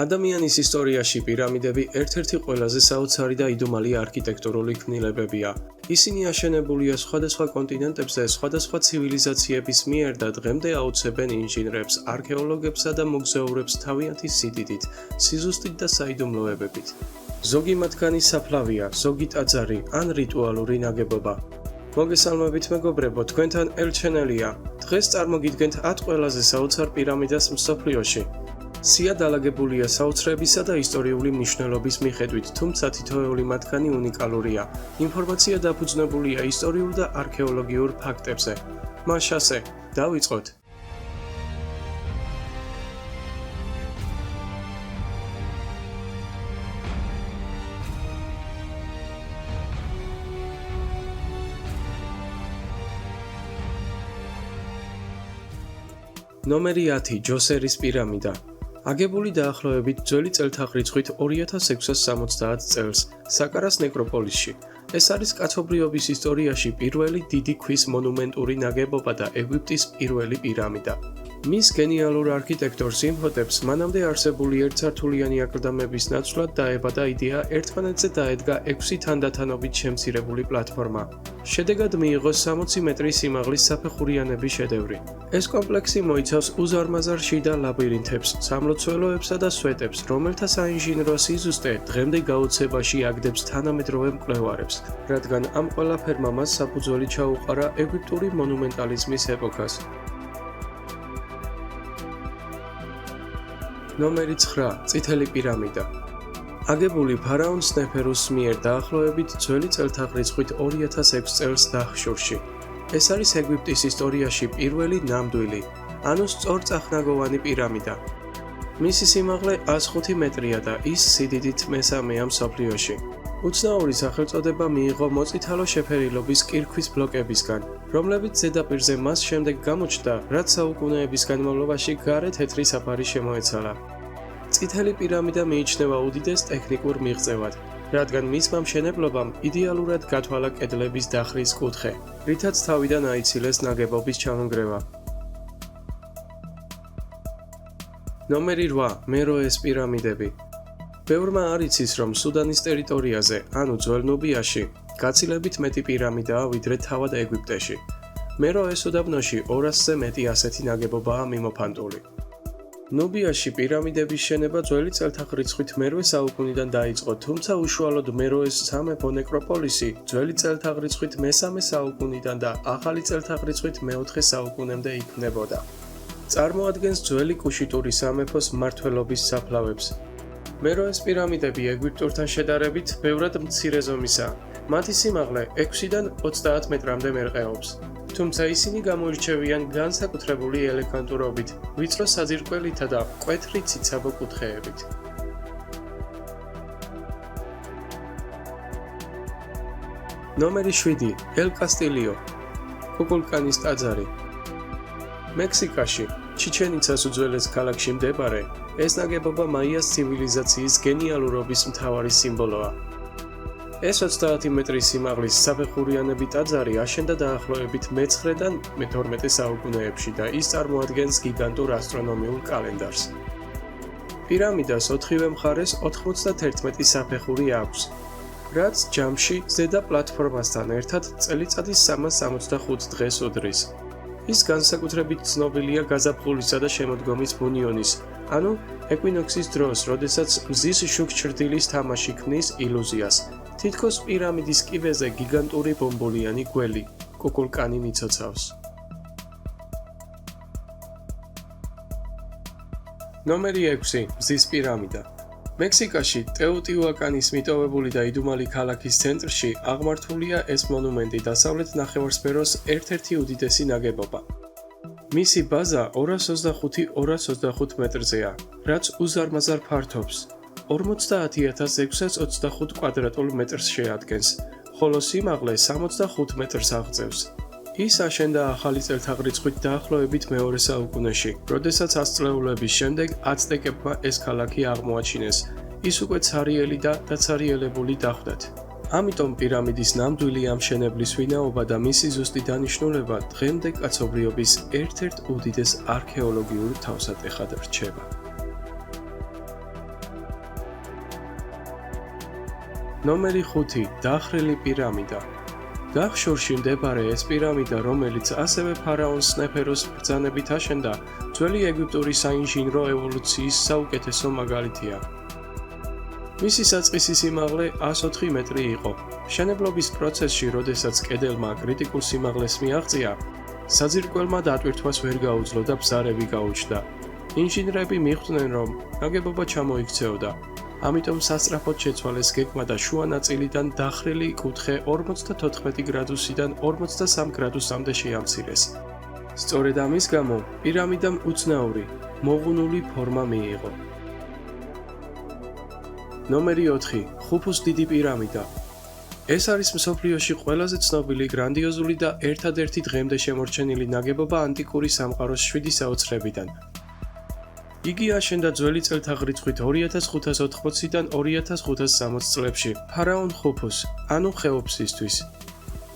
ადამიანის ისტორიაში პირამიდები ერთ-ერთი ყველაზე საოცარი და იდუმალი არქიტექტურული ქმნილებებია. ისინი აშენებულია სხვადასხვა კონტინენტებზე სხვადასხვა ცივილიზაციების მიერ და დღემდე აუცებენ ინჟინრებს, არქეოლოგებსა და მოგზაურებს თავიანთი სიდიდით, სიზუსტით და საიდუმლოებებით. ზოგი მათგანი საფლავია, ზოგი ტაძარი ან რიტუალური ნაგებობა. მოგესალმებით მეგობრებო, თქვენთან ელჩენელია. დღეს წარმოგიდგენთ 10 ყველაზე საოცარ პირამიდას მსოფლიოში. სია დალაგებულია საოცრებისა და ისტორიული მნიშვნელობის მიხედვით, თუმცა თითოეული მათგანი უნიკალურია. ინფორმაცია დაფუძნებულია ისტორიულ და არქეოლოგიურ ფაქტებზე. მას ასე, დავიწყოთ. ნომერი 10. ჯოსერის პირამიდა. აგებული დაახლოებით ძველი წელთაღრიცხვით 2670 წელს, საკარას ნეკროპოლისში. ეს არის კაცობრიობის ისტორიაში პირველი დიდი ქვის მონუმენტური ნაგებობა და ეგვიპტის პირველი პირამიდა. მის გენიალურ არქიტექტორს იმჰოტეპს მანამდე არსებული ერთსართულიანი აკლდამების ნაცვლად დაებადა იდეა ერთმანეთზე დაედგა 6 თანდათანობით შემცირებული პლატფორმა. შედეგად მიიღო 60 მეტრის სიმაღლის საფეხურიანების შედევრი. ეს კომპლექსი მოიცავს უზარმაზარ შიდა ლაბირინთებს, სამლოცველოებსა და სვეტებს, რომელთა საინჟინრო სიზუსტე დღემდე გაოცებაში აგდებს თანამედროვე მკვლევარებს, რადგან ამ ყველაფერმა მას საფუძველი ჩაუყარა ეგვიპტური მონუმენტალიზმის ეპოქას. ნომერი 9. წითელი პირამიდა. აგებული ფარაონ სნეფერუს მიერ დაახლოებით ძველი წელთაღრიცხვით 2006 წელს დახშურში. ეს არის ეგვიპტის ისტორიაში პირველი ნამდვილი, ანუ სწორწახნაგოვანი პირამიდა. მისი სიმაღლე 105 მეტრია და ის სიდიდით მესამეა მსოფლიოში. უცნაური სახელწოდება მიიღო მოწითალო შეფერილობის კირქვის ბლოკებისგან, რომლებიც ზედაპირზე მას შემდეგ გამოჩნდა, რაც საუკუნეების განმავლობაში გარე თეთრი საფარი შემოეცალა. წითელი პირამიდა მიიჩნევა უდიდეს ტექნიკურ მიღწევად, რადგან მისმა მშენებლობამ იდეალურად გათვალა კედლების დახრის კუთხე, რითაც თავიდან აიცილეს ნაგებობის ჩამონგრევა. ნომერი 8. მეროეს პირამიდები. ბევრმა არ იცის, რომ სუდანის ტერიტორიაზე, ანუ ძველ ნუბიაში, გაცილებით მეტი პირამიდაა ვიდრე თავად ეგვიპტეში. მეროეს უდაბნოში 200-ზე მეტი ასეთი ნაგებობაა მიმოფანტული. ნუბიაში პირამიდების შენება ძველი წელთაღრიცხვით მე-8 საუკუნიდან დაიწყო, თუმცა უშუალოდ მეროეს სამეფო ნეკროპოლისი ძველი წელთაღრიცხვით მე-3 საუკუნიდან და ახალი წელთაღრიცხვით მე-4 საუკუნემდე იქმნებოდა. წარმოადგენს ძველი კუშიტური სამეფოს მმართველობის საფლავებს. მეროეს პირამიდები ეგვიპტურთან შედარებით ბევრად მცირე ზომისაა. მათი სიმაღლე 6-დან 30 მეტრამდე მერყეობს. თუმცა ისინი გამოირჩევიან განსაკუთრებული ელეგანტურობით, ვიწრო საძირკველითა და მკვეთრი ციცაბო კუთხეებით. ნომერი 7. ელ კასტილიო. კუკულკანის ტაძარი. მექსიკაში, ჩიჩენიცას უძველეს ქალაქში მდებარე, ეს ნაგებობა მაიას ცივილიზაციის გენიალურობის მთავარი სიმბოლოა. ეს 30 მეტრის სიმაღლის საფეხურიანები ტაძარი აშენდა დაახლოებით მე-9-დან მე-12 საუკუნეებში და ის წარმოადგენს გიგანტურ ასტრონომიულ კალენდარს. პირამიდას 4-ვე მხარეს 91 საფეხური აქვს, რაც ჯამში ზედა პლატფორმასთან ერთად წელიწადის 365 დღეს უდრის. ის განსაკუთრებით ცნობილია გაზაფხულისა და შემოდგომის ბუნიონის, ანუ ეკვინოქსის დროს, როდესაც მზის შუქ-ჩრდილის თამაში ქმნის ილუზიას. თითქოს პირამიდის კიბეზე გიგანტური ბომბოლიანი გველი, კუკულკანი მიცოცავს. ნომერი 6. მზის პირამიდა. მექსიკაში, ტეოტიუაკანის მიტოვებული და იდუმალი ქალაქის ცენტრში აღმართულია ეს მონუმენტი დასავლეთ ნახევარსფეროს ერთ-ერთი უდიდესი ნაგებობა. მისი ბაზა 225 მეტრზეა, რაც უზარმაზარ ფართობს 50625 კვადრატულ მეტრს შეადგენს, ხოლო სიმაღლე 65 მეტრს აღწევს. ის აშენდა ახალი წელთაღრიცხვით დაახლოებით მე-2 საუკუნეში, როდესაც ასწლეულების შემდეგ აცტეკებმა ეს ქალაქი აღმოაჩინეს. ის უკვე ცარიელი და დაცარიელებული დახვდათ. ამიტომ პირამიდის ნამდვილი ამშენებლის ვინაობა და მისი ზუსტი დანიშნულება დღემდე კაცობრიობის ერთ-ერთ უდიდეს არქეოლოგიურ თავსატეხად რჩება. ნომერი 5. დახრილი პირამიდა. გახშორში მდებარე ეს პირამიდა, რომელიც ასევე ფარაონ სნეფეროს ბრძანებით აშენდა, ძველი ეგვიპტური საინჟინრო ევოლუციის საუკეთესო მაგალითია. მისი საწყისი სიმაღლე 104 მეტრი იყო. მშენებლობის პროცესში, როდესაც კედელმა კრიტიკულ სიმაღლეს მიაღწია, საძირკველმა დატვირთვას ვერ გაუძლო და ბზარები გაუჩნდა. ინჟინრები მიხვდნენ, რომ ნაგებობა ჩამოიქცეოდა. ამიტომ სასწრაფოდ შეცვალეს გეგმა და შუა ნაწილიდან დახრილი კუთხე 54 გრადუსიდან 43 გრადუსამდე შეამცირეს. სწორედ ამის გამო პირამიდამ უცნაური, მოღუნული ფორმა მიიღო. ნომერი 4. ხუფუს დიდი პირამიდა. ეს არის მსოფლიოში ყველაზე ცნობილი, გრანდიოზული და ერთადერთი დღემდე შემორჩენილი ნაგებობა ანტიკური სამყაროს 7 საოცრებიდან. იგი აშენდა ძველი წელთაღრიცხვით 2580-დან 2560 წლებში ფარაონ ხუფუს, ანუ ხეოფსისთვის.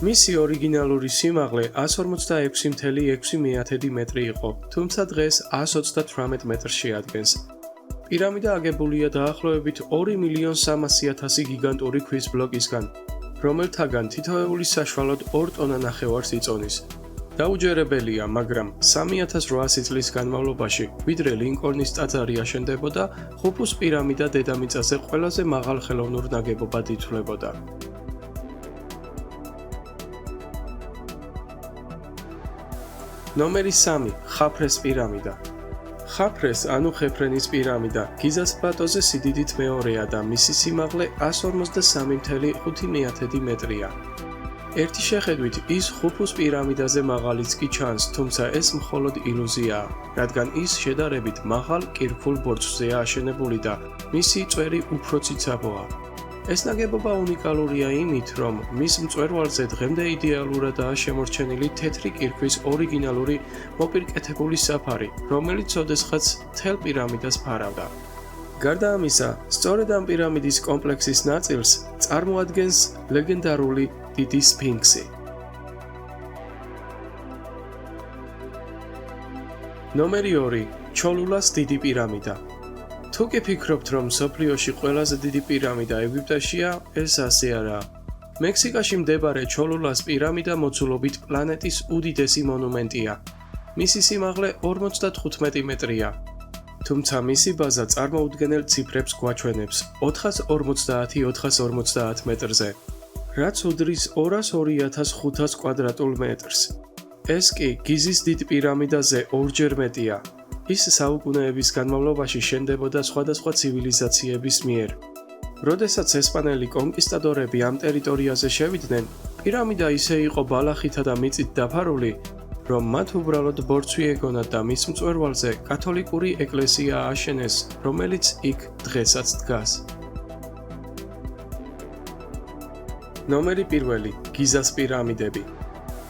მისი ორიგინალური სიმაღლე 146.6 მეტრი იყო, თუმცა დღეს 138 მეტრს შეადგენს. პირამიდა აგებულია დაახლოებით 2.300.000 გიგანტური ქვის ბლოკისგან, რომელთაგან თითოეული საშუალოდ 2 ტონა ნახევარს იწონის. დაუჯერებელია, მაგრამ 3800 წლის განმავლობაში, ვიდრე ლინკოლნის ტაძარი აშენდებოდა, ხუფუს პირამიდა დედამიწაზე ყველაზე მაღალ ხელოვნურ ნაგებობად ითვლებოდა. ნომერი 3. ხაფრეს პირამიდა. ხაფრეს, ანუ ხეფრენის პირამიდა, გიზას პლატოზე სიდიდით მეორეა და მისი სიმაღლე 153.5 მეტრია. ერთი შეხედვით ის ხუფუს პირამიდაზე მაღალიც კი ჩანს, თუმცა ეს მხოლოდ ილუზიაა, რადგან ის შედარებით მაღალ კირქვულ ბორცვზეა აშენებული და მისი წვერი უფრო ციცაბოა. ეს ნაგებობა უნიკალურია იმით, რომ მის მწვერვალზე დღემდე იდეალურადაა შემორჩენილი თეთრი კირქვის ორიგინალური მოპირკეთებული საფარი, რომელიც ოდესღაც მთელ პირამიდას ფარავდა. გარდა ამისა, სწორედ ამ პირამიდის კომპლექსის ნაწილს წარმოადგენს ლეგენდარული დიდი სფინქსი. ნომერი 2. ჩოლულას დიდი პირამიდა. თუ კი ფიქრობთ, რომ მსოფლიოში ყველაზე დიდი პირამიდა ეგვიპტეშია, ეს ასე არაა. მექსიკაში მდებარე ჩოლულას პირამიდა მოცულობით პლანეტის უდიდესი მონუმენტია. მისი სიმაღლე 55 მეტრია. თუმცა მისი ბაზა წარმოუდგენელ ციფრებს გვაჩვენებს 450-450 მეტრზე, რაც უდრის 202.500 კვადრატულ მეტრს. ეს კი გიზის დიდ პირამიდაზე ორჯერ მეტია. ის საუკუნეების განმავლობაში შენდებოდა სხვადასხვა ცივილიზაციების მიერ. როდესაც ესპანელი კონკისტადორები ამ ტერიტორიაზე შევიდნენ, პირამიდა ისე იყო ბალახითა და მიწით დაფარული, რომ მათ უბრალოდ ბორცვი ეგონათ და მის მწვერვალზე კათოლიკური ეკლესია ააშენეს, რომელიც იქ დღესაც დგას. ნომერი 1. გიზას პირამიდები.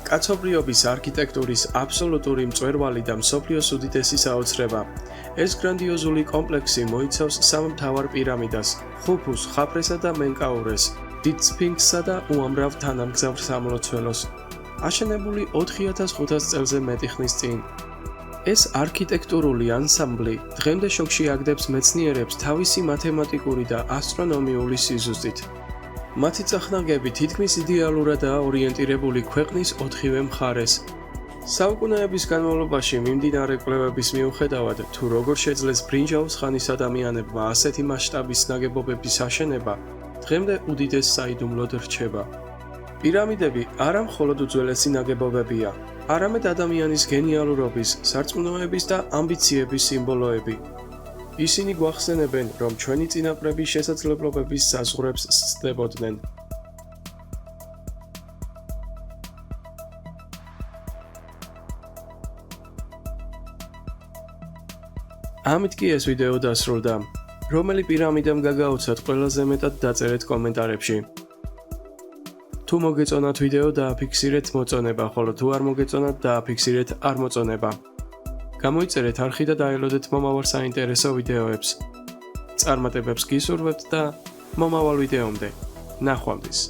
კაცობრიობის არქიტექტურის აბსოლუტური მწვერვალი და მსოფლიოს უდიდესი საოცრება. ეს გრანდიოზული კომპლექსი მოიცავს სამ მთავარ პირამიდას: ხუფუს, ხაფრესა და მენკაურეს, დიდ სფინქსსა და უამრავ თანამგზავრ სამლოცველოს. აშენებული 4500 წელზე მეტი ხნის წინ. ეს არქიტექტურული ანსამბლი დღემდე შოქში აგდებს მეცნიერებს თავისი მათემატიკური და ასტრონომიული სიზუსტით. მათი წახნაგები თითქმის იდეალურადაა ორიენტირებული ქვეყნის 4-ვე მხარეს. საუკუნეების განმავლობაში მიმდინარე კვლევების მიუხედავად, თუ როგორ შეძლეს ბრინჯაოს ხანის ადამიანებმა ასეთი მასშტაბის ნაგებობების აშენება, დღემდე უდიდეს საიდუმლოდ რჩება. პირამიდები არა მხოლოდ უძველესი ნაგებობებია, არამედ ადამიანის გენიალურობის, სარწმუნოების და ამბიციების სიმბოლოები. ისინი გვახსენებენ, რომ ჩვენი წინაპრები შესაძლებლობების საზღვრებს სცდებოდნენ. ამით კი ეს ვიდეო დასრულდა. რომელი პირამიდამ გაგაოცათ, ყველაზე მეტად დაწერეთ კომენტარებში. თუ მოგეწონათ ვიდეო, დააფიქსირეთ მოწონება, ხოლო თუ არ მოგეწონათ, დააფიქსირეთ არ მოწონება. გამოიწერეთ არხი და დაელოდეთ მომავალ საინტერესო ვიდეოებს. წარმატებებს გისურვებთ და მომავალ ვიდეომდე. ნახვამდის.